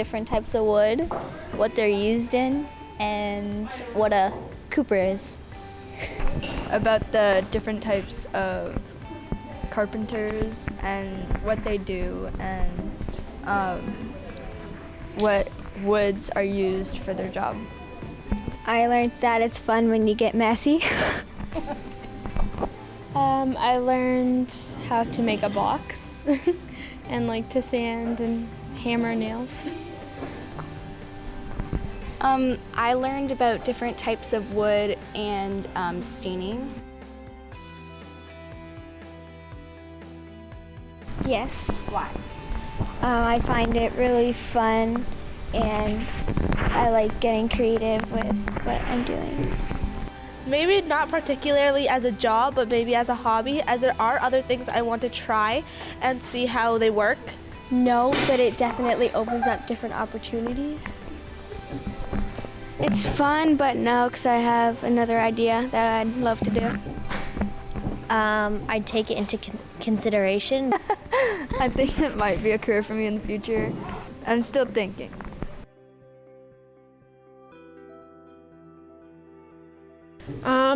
different types of wood, what they're used in, and what a cooper is. About the different types of carpenters and what they do, and what woods are used for their job. I learned that it's fun when you get messy. I learned how to make a box and like to sand and hammer nails. I learned about different types of wood and staining. Yes. Why? I find it really fun, and I like getting creative with what I'm doing. Maybe not particularly as a job, but maybe as a hobby, as there are other things I want to try and see how they work. No, but it definitely opens up different opportunities. It's fun, but no, because I have another idea that I'd love to do. I'd take it into consideration. I think it might be a career for me in the future. I'm still thinking.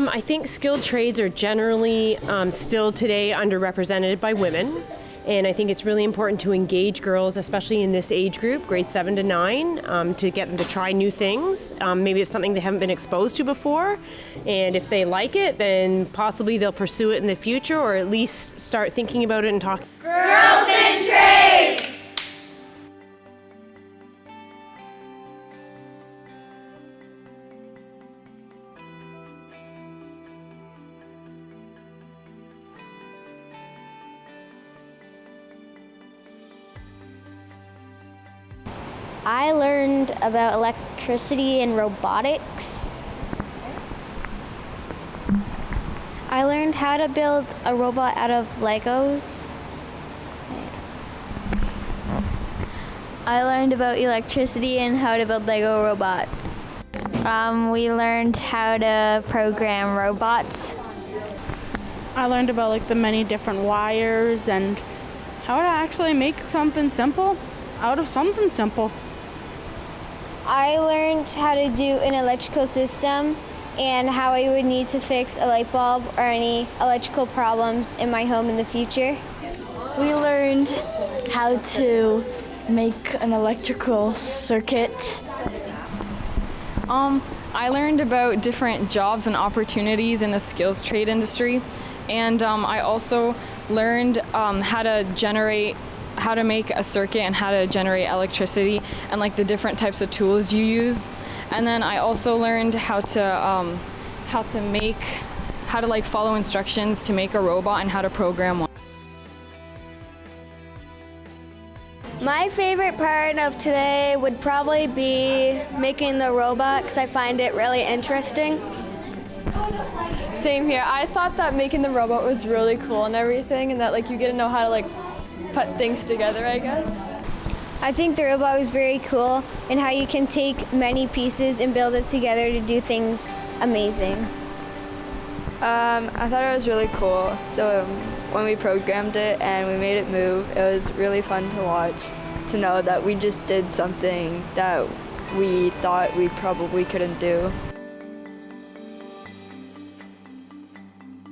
I think skilled trades are generally still today underrepresented by women. And I think it's really important to engage girls, especially in this age group, grades 7 to 9, to get them to try new things. Maybe it's something they haven't been exposed to before. And if they like it, then possibly they'll pursue it in the future, or at least start thinking about it and talking. Girls in Trades! I learned about electricity and robotics. I learned how to build a robot out of Legos. I learned about electricity and how to build Lego robots. We learned how to program robots. I learned about like the many different wires and how to actually make something simple out of something simple. I learned how to do an electrical system and how I would need to fix a light bulb or any electrical problems in my home in the future. We learned how to make an electrical circuit. I learned about different jobs and opportunities in the skills trade industry, and I also learned how to make a circuit and how to generate electricity and like the different types of tools you use. And then I also learned how to like follow instructions to make a robot and how to program one. My favorite part of today would probably be making the robot, because I find it really interesting. Same here. I thought that making the robot was really cool and everything, and that like you get to know how to like put things together, I guess. I think the robot was very cool, and how you can take many pieces and build it together to do things amazing. I thought it was really cool when we programmed it and we made it move. It was really fun to watch, to know that we just did something that we thought we probably couldn't do.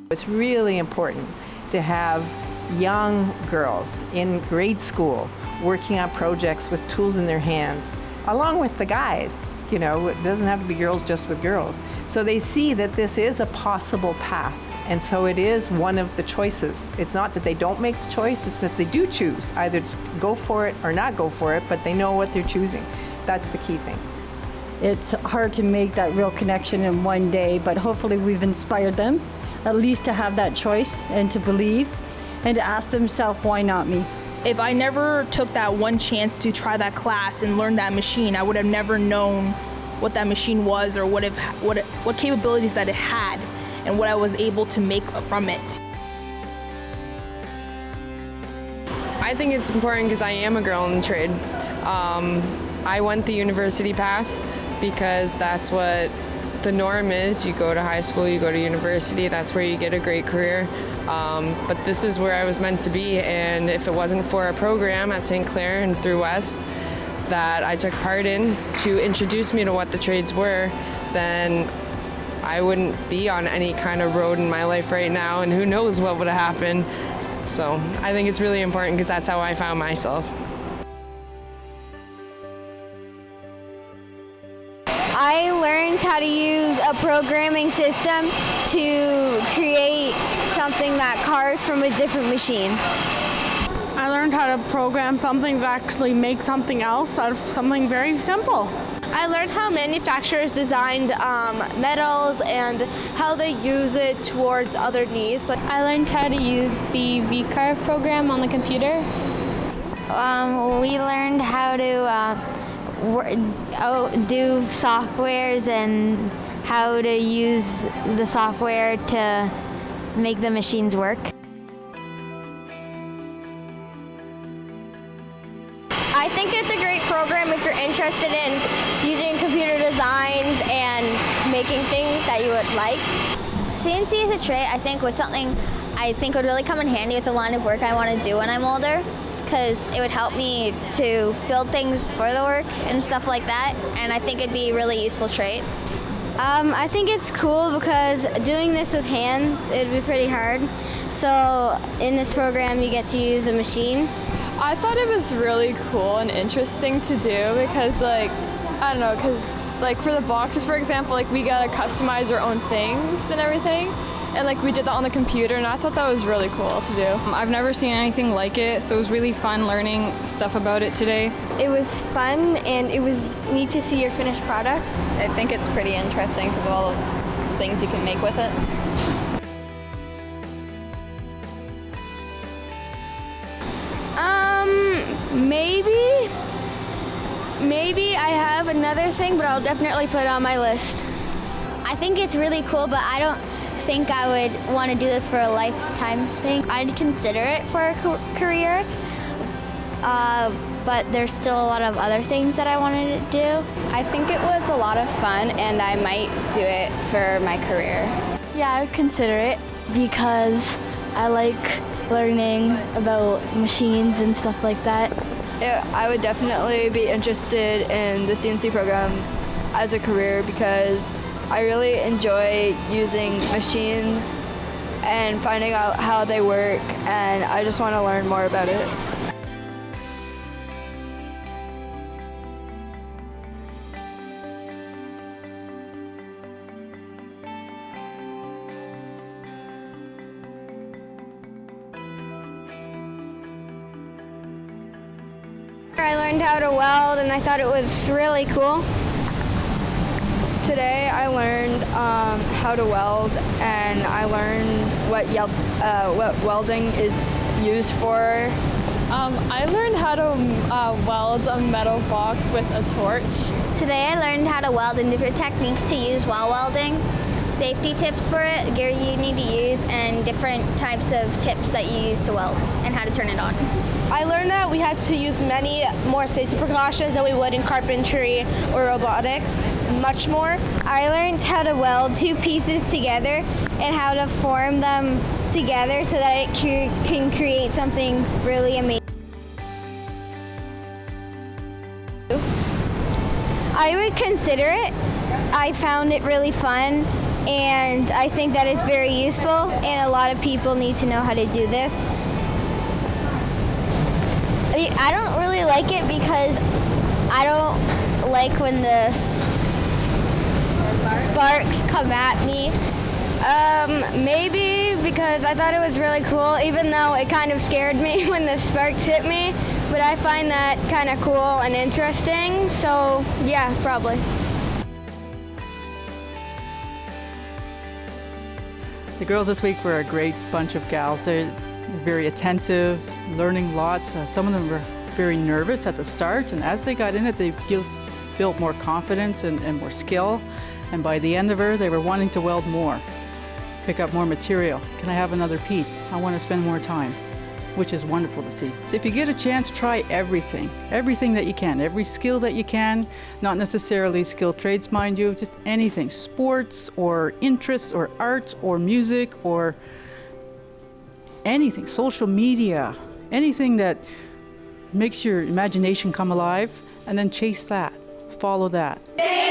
It's really important to have young girls in grade school working on projects with tools in their hands, along with the guys. You know, it doesn't have to be girls just with girls. So they see that this is a possible path, and so it is one of the choices. It's not that they don't make the choice, it's that they do choose either to go for it or not go for it, but they know what they're choosing. That's the key thing. It's hard to make that real connection in one day, but hopefully we've inspired them at least to have that choice and to believe and to ask themselves, why not me? If I never took that one chance to try that class and learn that machine, I would have never known what that machine was, or what capabilities that it had and what I was able to make from it. I think it's important because I am a girl in the trade. I went the university path because that's what the norm is. You go to high school, you go to university, that's where you get a great career. But this is where I was meant to be, and if it wasn't for a program at St. Clair and through West, that I took part in to introduce me to what the trades were, then I wouldn't be on any kind of road in my life right now, and who knows what would have happened. So I think it's really important because that's how I found myself. I learned how to use a programming system to create something that cars from a different machine. I learned how to program something to actually make something else out of something very simple. I learned how manufacturers designed metals and how they use it towards other needs. I learned how to use the VCarve program on the computer. We learned how to do softwares and how to use the software to make the machines work. I think it's a great program if you're interested in using computer designs and making things that you would like. CNC as a trade, I think, was something I think would really come in handy with the line of work I want to do when I'm older, because it would help me to build things for the work and stuff like that, and I think it'd be a really useful trait. I think it's cool because doing this with hands, it'd be pretty hard. So in this program, you get to use a machine. I thought it was really cool and interesting to do because, like, I don't know, because, like, for the boxes, for example, like, we got to customize our own things and everything. And, like, we did that on the computer, and I thought that was really cool to do. I've never seen anything like it, so it was really fun learning stuff about it today. It was fun and it was neat to see your finished product. I think it's pretty interesting because of all the things you can make with it. Maybe I have another thing, but I'll definitely put it on my list. I think it's really cool, but I don't think I would want to do this for a lifetime thing. I'd consider it for a career, but there's still a lot of other things that I wanted to do. I think it was a lot of fun, and I might do it for my career. Yeah, I would consider it because I like learning about machines and stuff like that. Yeah, I would definitely be interested in the CNC program as a career because I really enjoy using machines and finding out how they work, and I just want to learn more about it. I learned how to weld, and I thought it was really cool. Today I learned how to weld, and I learned what welding is used for. I learned how to weld a metal box with a torch. Today I learned how to weld and different techniques to use while welding, safety tips for it, gear you need to use, and different types of tips that you use to weld and how to turn it on. I learned that we had to use many more safety precautions than we would in carpentry or robotics, much more. I learned how to weld two pieces together and how to form them together so that it can create something really amazing. I would consider it. I found it really fun, and I think that it's very useful, and a lot of people need to know how to do this. I mean, I don't really like it because I don't like when the sparks come at me. Maybe because I thought it was really cool, even though it kind of scared me when the sparks hit me. But I find that kind of cool and interesting, so yeah, probably. The girls this week were a great bunch of gals. They're very attentive, learning lots. Some of them were very nervous at the start, and as they got in it, they built more confidence and more skill. And by the end of it, they were wanting to weld more, pick up more material. Can I have another piece? I want to spend more time, which is wonderful to see. So if you get a chance, try everything that you can, every skill that you can, not necessarily skilled trades, mind you, just anything, sports or interests or art or music or anything, social media, anything that makes your imagination come alive and then chase that, follow that. Stay